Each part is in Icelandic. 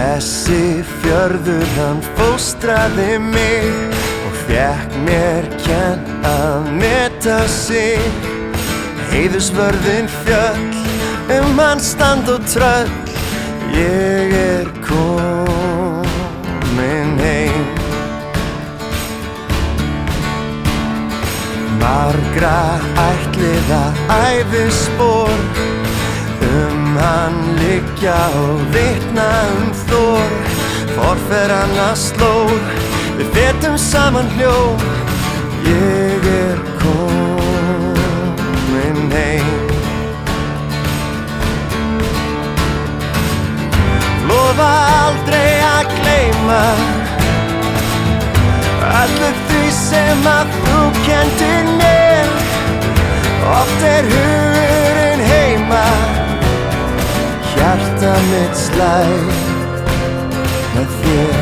Þessi fjörður hann fóstraði mig og fékk mér kennt að meta sig. Heiðursvörðin fjöll hann stand og tröll. Ég komin heim. Margra ættliða ævispor hann liggja og vitna Þór. Forfeðranna slóð, við fetum saman hljóð. Ég komin heim. Lofa aldrei að gleyma öllu því sem að þú kenndir mér. Oft hugurinn heima, hjarta mitt slær með þér.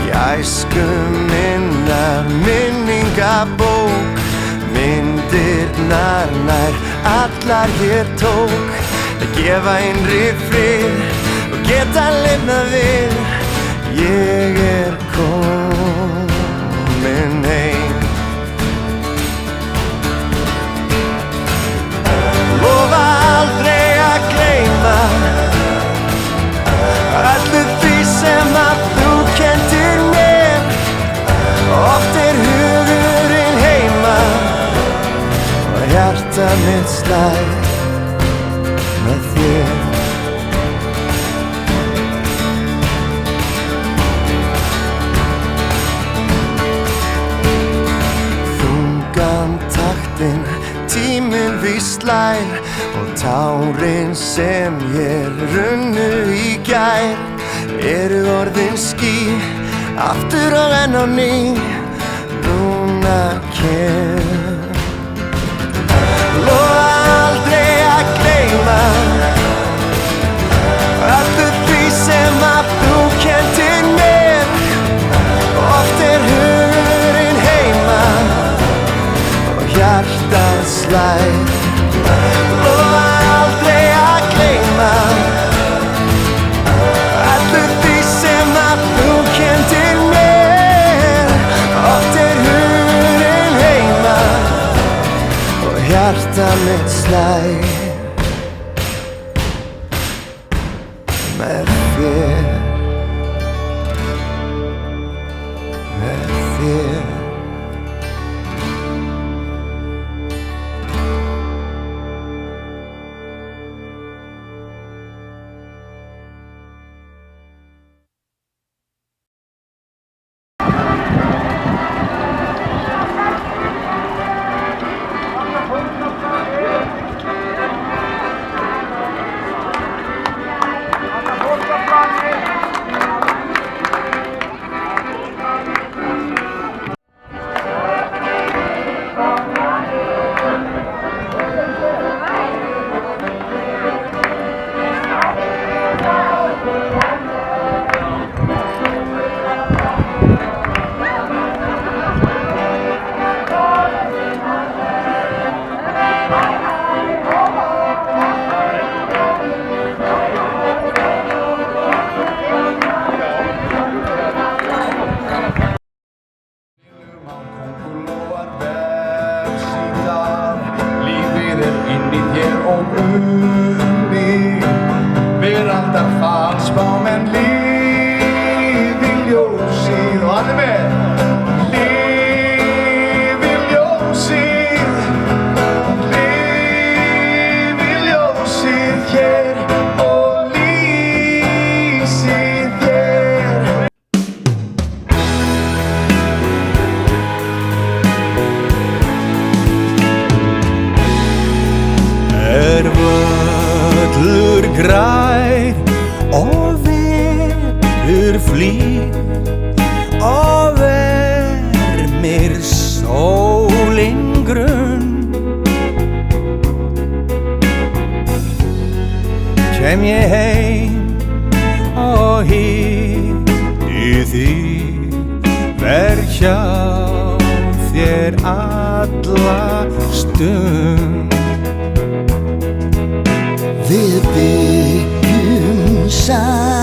Í æsku minnar minningabók, myndirnar nær allar hér tók. Að gefa innri frið og geta lifnað við. Ég komin heim. Lofa aldrei að gleyma öllu því sem að þú kenndir mér. Oft hugurinn heima og hjarta mitt slær með þér. Þungan taktinn tíminn víst slær og tárin sem ég runnu í gær eru orðin ský aftur og enn á ný. Núna lofa aldrei að gleyma öllu því sem að þú kenndir mér. Oft hugurinn heima og hjartað slær. Lofa aldrei að gleyma öllu því sem að þú kenndir mér. Oft hugurinn heima og hjarta mitt slær með þér, með þér. Grær og vetur flýr og vermir sólin grunn. Kem ég heim og hitti þig, verð hjá þér alla stund. Við byggjum saman